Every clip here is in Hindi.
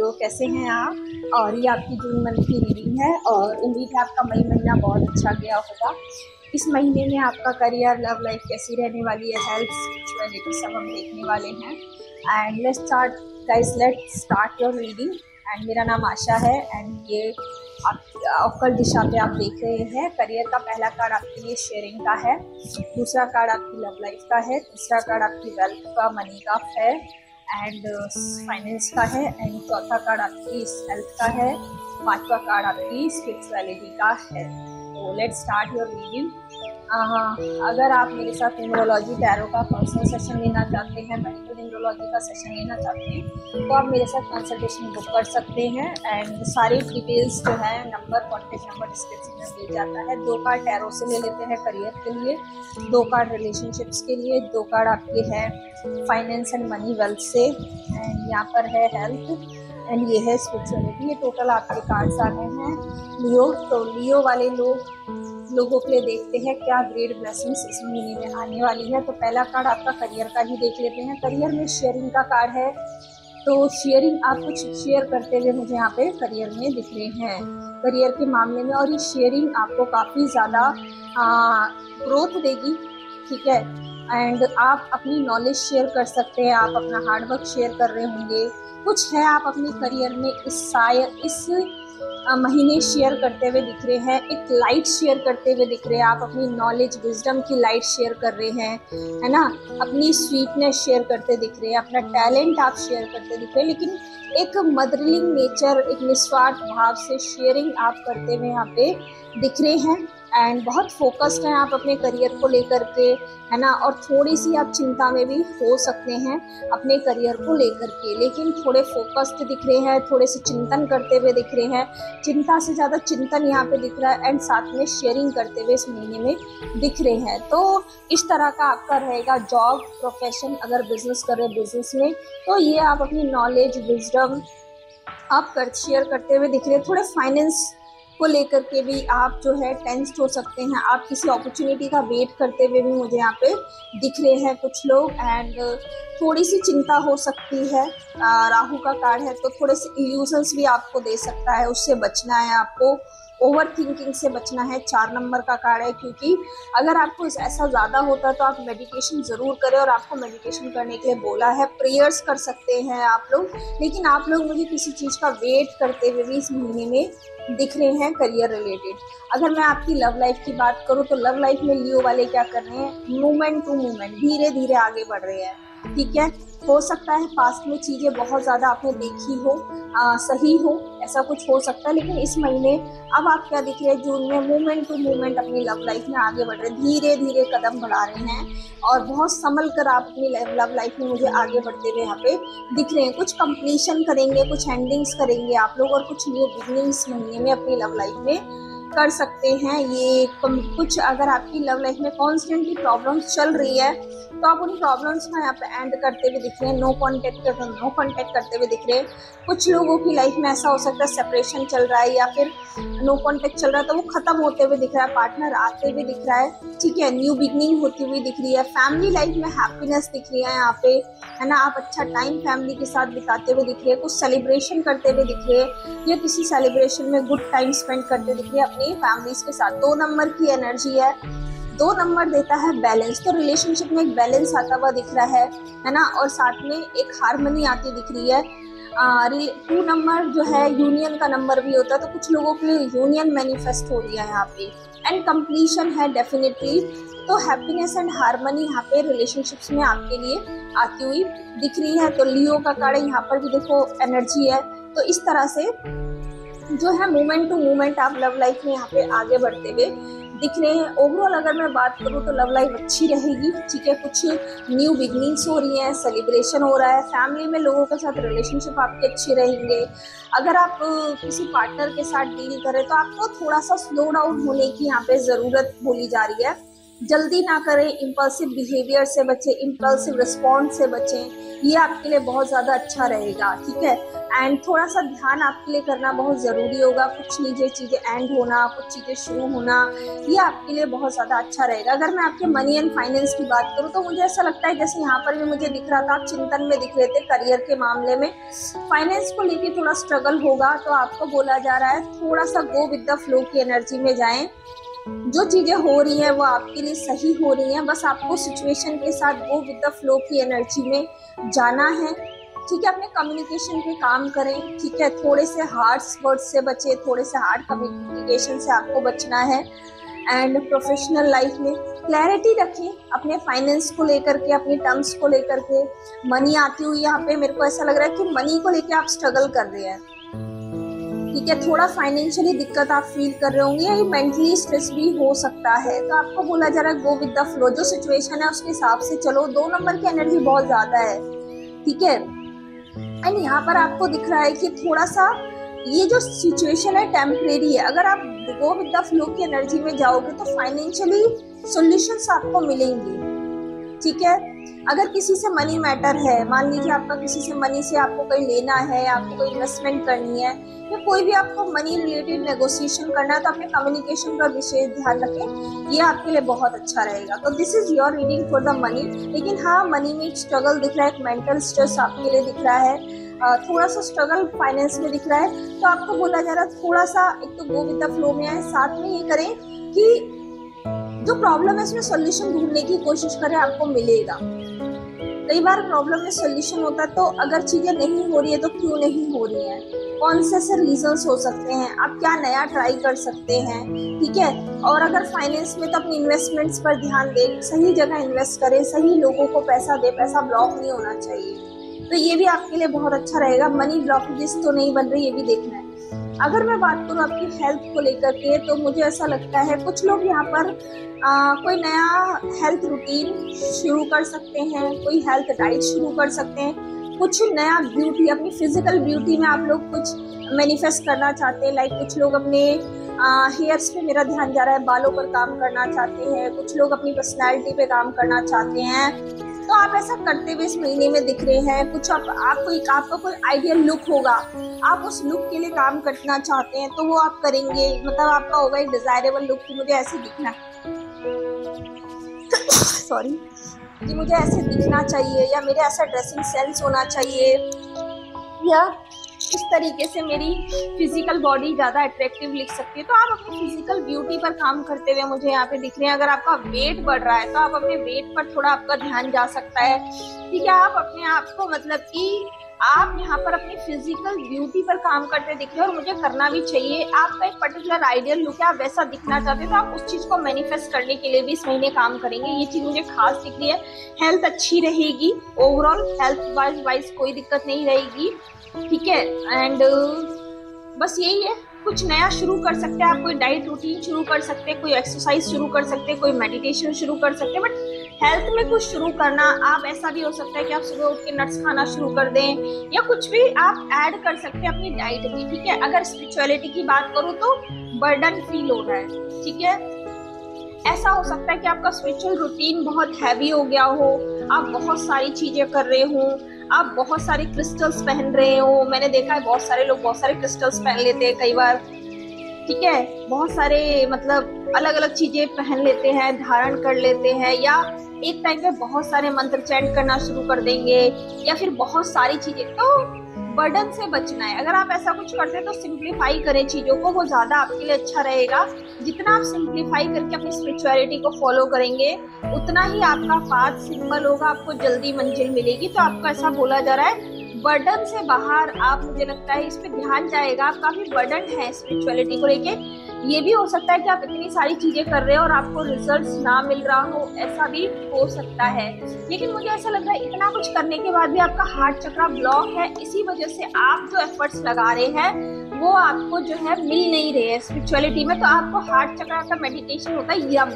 तो कैसे हैं आप। और ये आपकी जून मंथ की रीडिंग है और उम्मीद है आपका मई महीना बहुत अच्छा गया होगा। इस महीने में आपका करियर, लव लाइफ कैसी रहने वाली है, हेल्थ, स्पिरिचुअलिटी सब हम देखने वाले हैं। And let's start your reading. And मेरा नाम आशा है एंड ये आप अक्कल दिशा पे आप देख रहे हैं। करियर का पहला कार्ड आपके लिए शेयरिंग का है, दूसरा कार्ड आपकी लव लाइफ का है, तीसरा कार्ड आपकी वेल्थ का, मनी का है एंड फाइनेंस का है एंड चौथा कार्ड आपकी हेल्थ का है, पांचवा कार्ड आपकी स्पिरिचुअलिटी का है। तो लेट्स स्टार्ट योर रीडिंग। अगर आप मेरे साथ न्यूमरोलॉजी टैरो का पर्सनल सेशन लेना चाहते हैं, मेडिकल न्यूमरोलॉजी का सेशन लेना चाहते हैं तो आप मेरे साथ कंसल्टेशन बुक कर सकते हैं। एंड सारी डिटेल्स जो है कॉन्टेक्ट नंबर डिस्क्रिप्शन में मिल जाता है। 2 कार्ड टैरो से ले लेते हैं करियर के लिए, 2 कार्ड रिलेशनशिप्स के लिए, 2 कार्ड आपके हैं फाइनेंस एंड मनी वेल्थ से, एंड यहाँ पर है हेल्थ एंड ये है स्पिरिचुअलिटी। ये टोटल आपके कार्ड्स आ गए हैं लियो। तो लियो वाले लोगों के लिए देखते हैं क्या ग्रेट ब्लेसिंग्स इस महीने में आने वाली है। तो पहला कार्ड आपका करियर का ही देख लेते हैं। करियर में शेयरिंग का कार्ड है, तो शेयरिंग आप कुछ शेयर करते हुए मुझे यहाँ पे करियर में दिख रहे हैं, करियर के मामले में। और ये शेयरिंग आपको काफ़ी ज़्यादा ग्रोथ देगी, ठीक है। एंड आप अपनी नॉलेज शेयर कर सकते हैं, आप अपना हार्डवर्क शेयर कर रहे होंगे, कुछ है आप अपने करियर में इस महीने शेयर करते हुए दिख रहे हैं। एक लाइट शेयर करते हुए दिख रहे हैं, आप अपनी नॉलेज विजडम की लाइट शेयर कर रहे हैं, है ना। अपनी स्वीटनेस शेयर करते दिख रहे हैं, अपना टैलेंट आप शेयर करते दिख रहे हैं, लेकिन एक मदरलिंग नेचर, एक निस्वार्थ भाव से शेयरिंग आप करते हुए यहाँ पे दिख रहे हैं। एंड बहुत फोकस्ड हैं आप अपने करियर को लेकर के, है ना। और थोड़ी सी आप चिंता में भी हो सकते हैं अपने करियर को लेकर के, लेकिन थोड़े फोकस्ड दिख रहे हैं, थोड़े से चिंतन करते हुए दिख रहे हैं। चिंता से ज़्यादा चिंतन यहाँ पे दिख रहा है एंड साथ में शेयरिंग करते हुए इस महीने में दिख रहे हैं। तो इस तरह का आपका रहेगा जॉब, प्रोफेशन, अगर बिजनेस कर रहे बिजनेस में तो ये आप अपनी नॉलेज विजडम आप शेयर करते हुए दिख रहे हैं। थोड़े फाइनेंस को लेकर के भी आप जो है टेंस्ड हो सकते हैं, आप किसी अपॉर्चुनिटी का वेट करते हुए भी मुझे यहाँ पे दिख रहे हैं कुछ लोग। एंड थोड़ी सी चिंता हो सकती है। राहु का कार्ड है तो थोड़े से इल्यूजन्स भी आपको दे सकता है, उससे बचना है आपको, ओवर थिंकिंग से बचना है। 4 नंबर का कार्ड है, क्योंकि अगर आपको ऐसा ज़्यादा होता है तो आप मेडिटेशन ज़रूर करें, और आपको मेडिटेशन करने के लिए बोला है। प्रेयर्स कर सकते हैं आप लोग, लेकिन आप लोग मुझे किसी चीज़ का वेट करते हुए भी इस महीने में दिख रहे हैं करियर रिलेटेड। अगर मैं आपकी लव लाइफ की बात करूं तो लव लाइफ में लियो वाले क्या कर रहे हैं, मूवमेंट टू मूवमेंट, धीरे धीरे आगे बढ़ रहे हैं, ठीक है। हो सकता है पास्ट में चीज़ें बहुत ज़्यादा आपने देखी हो, सही हो, ऐसा कुछ हो सकता है, लेकिन इस महीने अब आप क्या दिख रहे हैं, जून में मूवमेंट टू मूवमेंट अपनी लव लाइफ में आगे बढ़ रहे हैं, धीरे धीरे कदम बढ़ा रहे हैं और बहुत संभल कर आप अपनी लव लाइफ में मुझे आगे बढ़ते हुए यहाँ पे दिख रहे हैं। कुछ कंप्लीशन करेंगे, कुछ एंडिंग्स करेंगे आप लोग, और कुछ न्यू बिगिनिंग्स महीने में अपनी लव लाइफ में कर सकते हैं। ये कुछ अगर आपकी लव लाइफ में कॉन्स्टेंटली प्रॉब्लम्स चल रही है तो आप उन प्रॉब्लम्स को यहाँ पे एंड करते हुए दिख रहे हैं, नो कांटेक्ट करते हुए दिख रहे हैं। कुछ लोगों की लाइफ में ऐसा हो सकता है सेपरेशन चल रहा है या फिर नो कांटेक्ट चल रहा है तो वो खत्म होते हुए दिख रहा है, पार्टनर आते हुए दिख रहा है, ठीक है, न्यू बिगनिंग होती हुई दिख रही है। फैमिली लाइफ में हैप्पीनेस दिख रही है यहाँ पे, है ना। आप अच्छा टाइम फैमिली के साथ बिताते हुए दिख रहे हैं, कुछ सेलिब्रेशन करते हुए दिख रहे हैं या किसी सेलिब्रेशन में गुड टाइम स्पेंड करते दिख रहे हैं अपनी फैमिलीज के साथ। 2 नंबर की एनर्जी है, 2 नंबर देता है बैलेंस, तो रिलेशनशिप में एक बैलेंस आता हुआ दिख रहा है ना। और साथ में एक हार्मनी आती दिख रही है। 2 नंबर जो है यूनियन का नंबर भी होता है, तो कुछ लोगों के लिए यूनियन मैनिफेस्ट हो रही है यहाँ पे, एंड कंप्लीशन है डेफिनेटली। तो हैप्पीनेस एंड हार्मनी यहाँ पे रिलेशनशिप्स में आपके लिए आती हुई दिख रही है। तो लियो का कार्ड यहाँ पर भी देखो एनर्जी है। तो इस तरह से जो है मूवमेंट टू मूवमेंट आप लव लाइफ में यहाँ पे आगे बढ़ते हुए दिख रहे हैं। ओवरऑल अगर मैं बात करूँ तो लव लाइफ अच्छी रहेगी, ठीक है। कुछ न्यू बिगनिंग्स हो रही हैं, सेलिब्रेशन हो रहा है, फैमिली में लोगों के साथ रिलेशनशिप आपके अच्छे रहेंगे। अगर आप किसी पार्टनर के साथ डील करें तो आपको थोड़ा सा स्लो डाउन होने की यहाँ पे ज़रूरत बोली जा रही है, जल्दी ना करें, इम्पल्सिव बिहेवियर से बचें, इम्पल्सिव रिस्पॉन्स से बचें, ये आपके लिए बहुत ज़्यादा अच्छा रहेगा, ठीक है। एंड थोड़ा सा ध्यान आपके लिए करना बहुत ज़रूरी होगा, कुछ चीज़ें एंड होना, कुछ चीज़ें शुरू होना, ये आपके लिए बहुत ज़्यादा अच्छा रहेगा। अगर मैं आपके मनी एंड फाइनेंस की बात करूँ तो मुझे ऐसा लगता है, जैसे यहाँ पर भी मुझे दिख रहा था, आप चिंतन में दिख रहे थे करियर के मामले में, फाइनेंस को लेके थोड़ा स्ट्रगल होगा, तो आपको बोला जा रहा है थोड़ा सा गो विद द फ्लो की एनर्जी में जाएं। जो चीजें हो रही हैं वो आपके लिए सही हो रही हैं, बस आपको सिचुएशन के साथ गो विद द फ्लो की एनर्जी में जाना है, ठीक है। अपने कम्युनिकेशन पे काम करें, ठीक है। थोड़े से हार्श वर्ड्स से बचे, थोड़े से हार्ड कम्युनिकेशन से आपको बचना है। एंड प्रोफेशनल लाइफ में क्लैरिटी रखें अपने फाइनेंस को लेकर के, अपनी टर्म्स को लेकर के। मनी आती हुई यहाँ पे मेरे को ऐसा लग रहा है कि मनी को लेके आप स्ट्रगल कर रहे हैं, ठीक है। थोड़ा फाइनेंशियली दिक्कत आप फील कर रहे होंगे, या मेंटली स्ट्रेस भी हो सकता है, तो आपको बोला जा रहा है गो विद द फ्लो, जो सिचुएशन है उसके हिसाब से चलो। 2 नंबर की एनर्जी बहुत ज्यादा है, ठीक है। एंड यहाँ पर आपको दिख रहा है कि थोड़ा सा ये जो सिचुएशन है टेम्परेरी है, अगर आप गो विद द फ्लो की एनर्जी में जाओगे तो फाइनेंशियली सॉल्यूशंस आपको मिलेंगे, ठीक है। अगर किसी से मनी मैटर है, मान लीजिए आपका किसी से मनी से आपको कहीं लेना है, आपको कोई इन्वेस्टमेंट करनी है, या कोई भी आपको मनी रिलेटेड नेगोशिएशन करना है, तो अपने कम्युनिकेशन का विशेष ध्यान रखें, ये आपके लिए बहुत अच्छा रहेगा। तो this is your reading for the money. लेकिन हाँ, मनी में एक स्ट्रगल दिख रहा है, एक मेंटल स्ट्रेस आपके लिए दिख रहा है, थोड़ा सा स्ट्रगल फाइनेंस में दिख रहा है। तो आपको बोला जा रहा है थोड़ा सा एक तो गो विद द फ्लो में है, साथ में ये करें कि जो प्रॉब्लम है इसमें सोल्यूशन ढूंढने की कोशिश करें, आपको मिलेगा। कई बार प्रॉब्लम में सोल्यूशन होता है, तो अगर चीजें नहीं हो रही है तो क्यों नहीं हो रही है, कौन से रीजंस हो सकते हैं, आप क्या नया ट्राई कर सकते हैं, ठीक है। और अगर फाइनेंस में तो अपनी इन्वेस्टमेंट्स पर ध्यान दें, सही जगह इन्वेस्ट करें, सही लोगों को पैसा दे, पैसा ब्लॉक नहीं होना चाहिए, तो ये भी आपके लिए बहुत अच्छा रहेगा। मनी ब्लॉकेजेस तो नहीं बन रही, ये भी देखना है। अगर मैं बात करूँ आपकी हेल्थ को लेकर के, तो मुझे ऐसा लगता है कुछ लोग यहाँ पर कोई नया हेल्थ रूटीन शुरू कर सकते हैं, कोई हेल्थ डाइट शुरू कर सकते हैं, कुछ नया ब्यूटी, अपनी फिजिकल ब्यूटी में आप लोग कुछ मैनिफेस्ट करना चाहते हैं। लाइक कुछ लोग अपने हेयर्स पे, मेरा ध्यान जा रहा है, बालों पर काम करना चाहते हैं, कुछ लोग अपनी पर्सनैलिटी पे काम करना चाहते हैं, तो आप ऐसा करते हुए इस महीने में दिख रहे हैं। कुछ आपका कोई आइडियल लुक होगा, आप उस लुक के लिए काम करना चाहते हैं, तो वो आप करेंगे, मतलब आपका होगा एक डिजायरेबल लुक कि मुझे ऐसे दिखना सॉरी कि मुझे ऐसे दिखना चाहिए, या मेरे ऐसा ड्रेसिंग सेंस होना चाहिए, या इस तरीके से मेरी फिजिकल बॉडी ज़्यादा अट्रैक्टिव लिख सकती है। तो आप अपनी फिजिकल ब्यूटी पर काम करते हुए मुझे यहाँ पे दिख रहे हैं। अगर आपका वेट बढ़ रहा है तो आप अपने वेट पर थोड़ा आपका ध्यान जा सकता है, ठीक है। आप अपने आप को, मतलब कि आप यहाँ पर अपनी फिजिकल ब्यूटी पर काम करते दिख रहे हो, और मुझे करना भी चाहिए। आपका एक पर्टिकुलर आइडियल लुक है, आप वैसा दिखना चाहते हो, तो आप उस चीज़ को मैनिफेस्ट करने के लिए भी इस महीने काम करेंगे। ये चीज़ मुझे खास दिख रही है। हेल्थ अच्छी रहेगी, ओवरऑल हेल्थ वाइज कोई दिक्कत नहीं रहेगी, ठीक है। एंड बस यही है, कुछ नया शुरू कर सकते हैं आप, कोई डाइट रूटीन शुरू कर सकते हैं, कोई एक्सरसाइज शुरू कर सकते हैं, कोई मेडिटेशन शुरू कर सकते हैं। बट हेल्थ में कुछ शुरू करना, आप ऐसा भी हो सकता है कि आप सुबह उठ के नट्स खाना शुरू कर दें, या कुछ भी आप ऐड कर सकते हैं अपनी डाइट में, ठीक है। अगर स्पिरिचुअलिटी की बात करूँ तो बर्डन फील हो रहा है, ठीक है। ऐसा हो सकता है कि आपका स्पिरिचुअल रूटीन बहुत हैवी हो गया हो, आप बहुत सारी चीजें कर रहे हो, आप बहुत सारे क्रिस्टल्स पहन रहे हो। मैंने देखा है बहुत सारे लोग बहुत सारे क्रिस्टल्स पहन लेते हैं कई बार, ठीक है। बहुत सारे मतलब अलग अलग चीजें पहन लेते हैं, धारण कर लेते हैं, या एक टाइम पे बहुत सारे मंत्र चैंट करना शुरू कर देंगे, या फिर बहुत सारी चीजें। तो बर्डन से बचना है। अगर आप ऐसा कुछ करते हैं तो सिंप्लीफाई करें चीजों को, वो ज्यादा आपके लिए अच्छा रहेगा। जितना आप सिंप्लीफाई करके अपनी स्पिरिचुअलिटी को फॉलो करेंगे, उतना ही आपका पाथ सिंपल होगा, आपको जल्दी मंजिल मिलेगी। तो आपको ऐसा बोला जा रहा है बर्डन से बाहर आप, मुझे लगता है इस पे ध्यान जाएगा। आप काफी बर्डन है स्पिरिचुअलिटी को लेके। ये भी हो सकता है कि आप इतनी सारी चीजें कर रहे हो और आपको रिजल्ट्स ना मिल रहा हो, ऐसा भी हो सकता है। लेकिन मुझे ऐसा लग रहा है इतना कुछ करने के बाद भी आपका हार्ट चक्र ब्लॉक है, इसी वजह से आप जो एफर्ट्स लगा रहे हैं वो आपको जो है मिल नहीं रहे हैं स्पिरिचुअलिटी में। तो आपको हार्ट चक्र का मेडिटेशन होता है यम,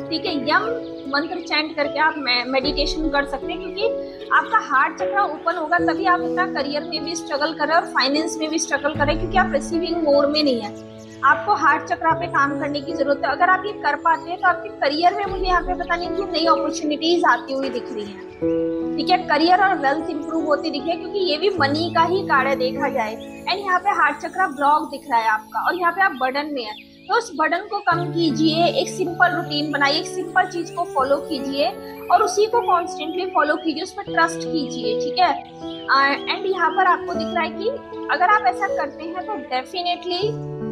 ठीक है। यम मंत्र चैंट करके आप मेडिटेशन कर सकते हैं, क्योंकि आपका हार्ट चक्र ओपन होगा तभी आप इतना करियर में भी स्ट्रगल कर रहे हैं और फाइनेंस में भी स्ट्रगल कर रहे हैं, क्योंकि आप रिसीविंग मोड में नहीं है। आपको हार्ट चक्रा पे काम करने की जरूरत है। अगर आप ये कर पाते हैं तो आपके करियर में मुझे यहाँ पे पता नहीं कि नई अपॉर्चुनिटीज आती हुई दिख रही हैं, ठीक है। करियर और वेल्थ इंप्रूव होती दिखे, क्योंकि ये भी मनी का ही कार्ड देखा जाए। एंड यहाँ पे हार्ट चक्रा ब्लॉक दिख रहा है आपका, और यहाँ पे आप बर्डन में है, तो उस बर्डन को कम कीजिए, एक सिंपल रूटीन बनाइए, एक सिंपल चीज को फॉलो कीजिए और उसी को कॉन्स्टेंटली फॉलो कीजिए, उस पर ट्रस्ट कीजिए, ठीक है। एंड यहाँ पर आपको दिख रहा है कि अगर आप ऐसा करते हैं तो डेफिनेटली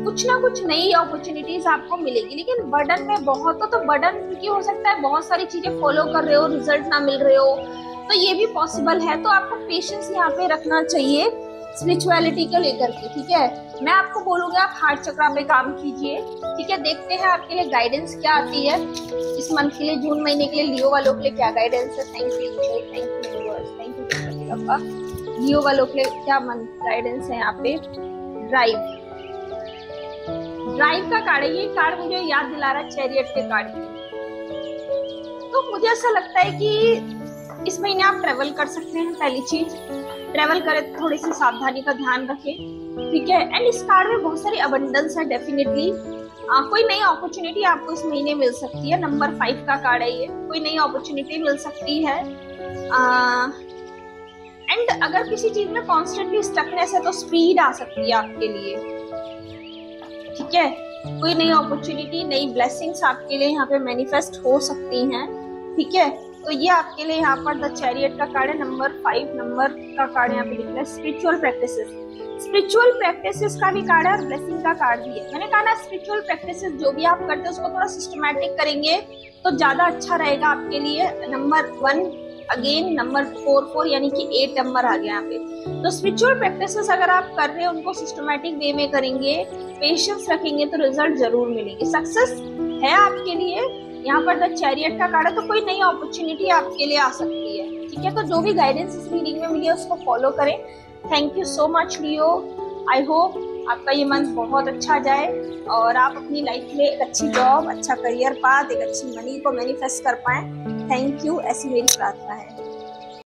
कुछ ना कुछ नई अपॉर्चुनिटीज आपको मिलेगी। लेकिन बर्डन में बहुत हो तो बर्डन क्योंकि हो सकता है बहुत सारी चीजें फॉलो कर रहे हो, रिजल्ट ना मिल रहे हो, तो ये भी पॉसिबल है। तो आपको पेशेंस यहाँ पे रखना चाहिए स्पिरिचुअलिटी को लेकर के, ठीक है। मैं आपको बोलूंगा आप हार्ट चक्रा पे काम कीजिए, ठीक है। देखते हैं आपके लिए गाइडेंस क्या आती है इस मंथ के लिए, जून महीने के लिए लियो वालों के लिए क्या गाइडेंस है। Thank you universe, thank you Leo वालों के लिए क्या मंथ गाइडेंस है यहाँ पे। ड्राइव का कार्ड है, ये कार्ड मुझे याद दिला रहा है चैरियट के कार्ड की। तो मुझे ऐसा लगता है कि इस महीने आप ट्रेवल कर सकते हैं। पहली चीज, ट्रेवल करें थोड़ी सी सावधानी का ध्यान रखें, ठीक है। एंड इस कार्ड में बहुत सारी अबंडेंस है, डेफिनेटली कोई नई अपॉर्चुनिटी आपको इस महीने मिल सकती है। नंबर 5 का कार्ड है ये, कोई नई अपॉर्चुनिटी मिल सकती है। एंड अगर किसी चीज में कॉन्स्टेंटली स्टकनेस है तो स्पीड आ सकती है आपके लिए, ठीक है। कोई नई अपॉर्चुनिटी, नई ब्लेसिंग्स आपके लिए यहाँ पे मैनिफेस्ट हो सकती हैं, ठीक है। तो ये आपके लिए यहाँ पर द चैरियट का कार्ड है, नंबर 5 नंबर का कार्ड यहाँ पे दिख रहा है। स्पिरिचुअल प्रैक्टिसेस का भी कार्ड है और ब्लेसिंग का कार्ड भी है। मैंने कहा ना स्पिरिचुअल प्रैक्टिसेस जो भी आप करते हैं उसको थोड़ा सिस्टमैटिक करेंगे तो ज्यादा अच्छा रहेगा आपके लिए। नंबर 1 अगेन नंबर 4 यानी कि 8 नंबर आ गया यहाँ पे। तो स्पिरिचुअल प्रैक्टिसेस अगर आप कर रहे हैं उनको सिस्टमैटिक वे में करेंगे, पेशेंस रखेंगे तो रिजल्ट जरूर मिलेंगे, सक्सेस है आपके लिए। यहाँ पर द चैरियट का कार्ड है, तो कोई नई अपॉर्चुनिटी आपके लिए आ सकती है, ठीक है। तो जो भी गाइडेंस इस रीडिंग में मिली है उसको फॉलो करें। Thank you so much Leo, I hope आपका ये मंथ बहुत अच्छा जाए और आप अपनी लाइफ में एक अच्छी जॉब, अच्छा करियर पाथ, एक अच्छी मनी को मैनिफेस्ट कर पाए। थैंक यू, ऐसी मेरी प्रार्थना है।